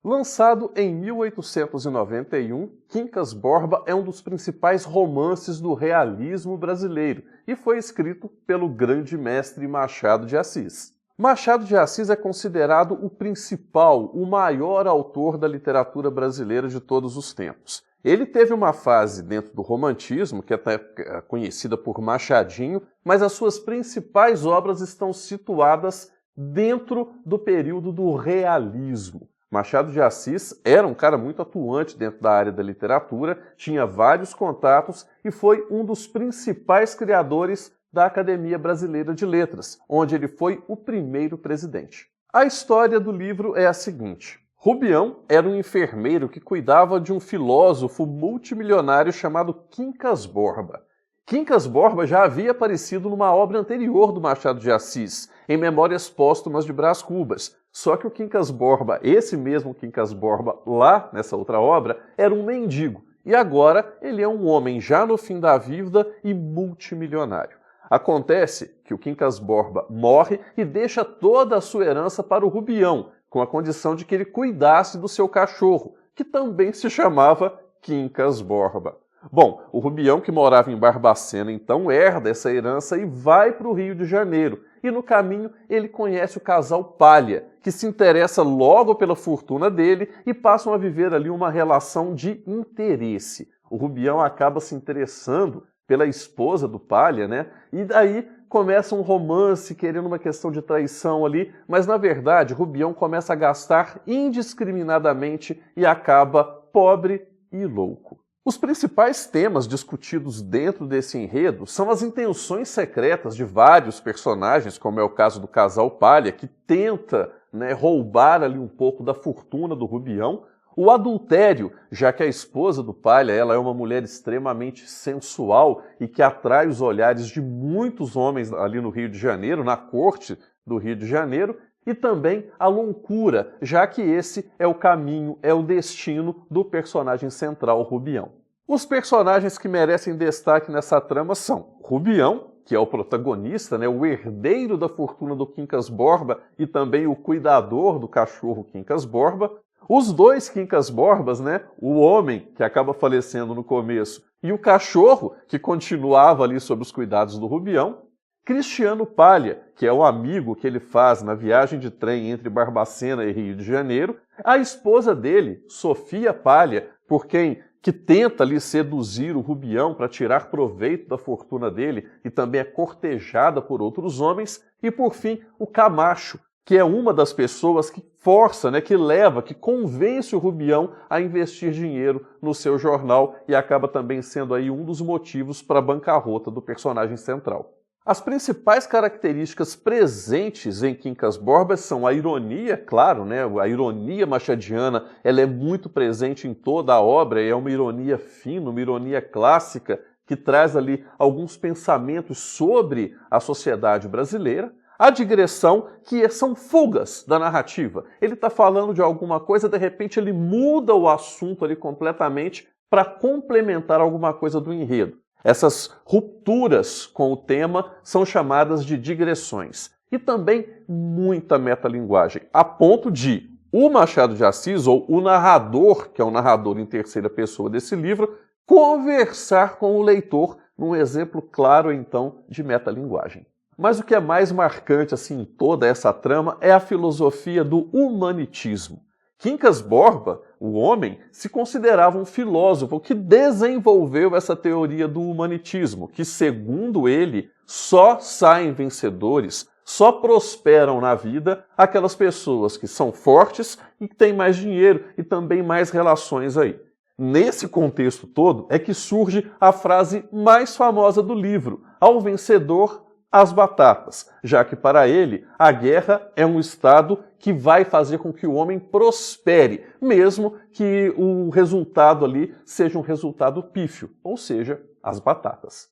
Lançado em 1891, Quincas Borba é um dos principais romances do realismo brasileiro e foi escrito pelo grande mestre Machado de Assis. Machado de Assis é considerado o principal, o maior autor da literatura brasileira de todos os tempos. Ele teve uma fase dentro do romantismo, que é até conhecida por Machadinho, mas as suas principais obras estão situadas dentro do período do realismo. Machado de Assis era um cara muito atuante dentro da área da literatura, tinha vários contatos e foi um dos principais criadores da Academia Brasileira de Letras, onde ele foi o primeiro presidente. A história do livro é a seguinte: Rubião era um enfermeiro que cuidava de um filósofo multimilionário chamado Quincas Borba. Quincas Borba já havia aparecido numa obra anterior do Machado de Assis, em Memórias Póstumas de Brás Cubas. Só que o Quincas Borba, esse mesmo Quincas Borba, lá nessa outra obra, era um mendigo. E agora ele é um homem já no fim da vida e multimilionário. Acontece que o Quincas Borba morre e deixa toda a sua herança para o Rubião, com a condição de que ele cuidasse do seu cachorro, que também se chamava Quincas Borba. Bom, o Rubião, que morava em Barbacena, então herda essa herança e vai para o Rio de Janeiro. E no caminho ele conhece o casal Palha, que se interessa logo pela fortuna dele e passam a viver ali uma relação de interesse. O Rubião acaba se interessando pela esposa do Palha, né? E daí começa um romance, querendo uma questão de traição ali, mas na verdade Rubião começa a gastar indiscriminadamente e acaba pobre e louco. Os principais temas discutidos dentro desse enredo são as intenções secretas de vários personagens, como é o caso do casal Palha, que tenta, roubar ali um pouco da fortuna do Rubião, o adultério, já que a esposa do Palha ela é uma mulher extremamente sensual e que atrai os olhares de muitos homens ali no Rio de Janeiro, na corte do Rio de Janeiro, e também a loucura, já que esse é o caminho, é o destino do personagem central, Rubião. Os personagens que merecem destaque nessa trama são Rubião, que é o protagonista, o herdeiro da fortuna do Quincas Borba e também o cuidador do cachorro Quincas Borba, os dois Quincas Borbas, o homem que acaba falecendo no começo e o cachorro que continuava ali sob os cuidados do Rubião, Cristiano Palha, que é o amigo que ele faz na viagem de trem entre Barbacena e Rio de Janeiro, a esposa dele, Sofia Palha, que tenta ali seduzir o Rubião para tirar proveito da fortuna dele e também é cortejada por outros homens, e por fim o Camacho, que é uma das pessoas que força, que convence o Rubião a investir dinheiro no seu jornal e acaba também sendo aí um dos motivos para a bancarrota do personagem central. As principais características presentes em Quincas Borba são a ironia, claro, a ironia machadiana, ela é muito presente em toda a obra, é uma ironia fina, uma ironia clássica, que traz ali alguns pensamentos sobre a sociedade brasileira. A digressão, que são fugas da narrativa. Ele está falando de alguma coisa, de repente ele muda o assunto ali completamente para complementar alguma coisa do enredo. Essas rupturas com o tema são chamadas de digressões. E também muita metalinguagem, a ponto de o Machado de Assis, ou o narrador, que é o narrador em terceira pessoa desse livro, conversar com o leitor num exemplo claro, então, de metalinguagem. Mas o que é mais marcante em toda essa trama é a filosofia do humanitismo. Quincas Borba, o homem, se considerava um filósofo que desenvolveu essa teoria do humanitismo, que, segundo ele, só saem vencedores, só prosperam na vida aquelas pessoas que são fortes e que têm mais dinheiro e também mais relações aí. Nesse contexto todo é que surge a frase mais famosa do livro: ao vencedor, as batatas, já que para ele a guerra é um estado que vai fazer com que o homem prospere, mesmo que o resultado ali seja um resultado pífio, ou seja, as batatas.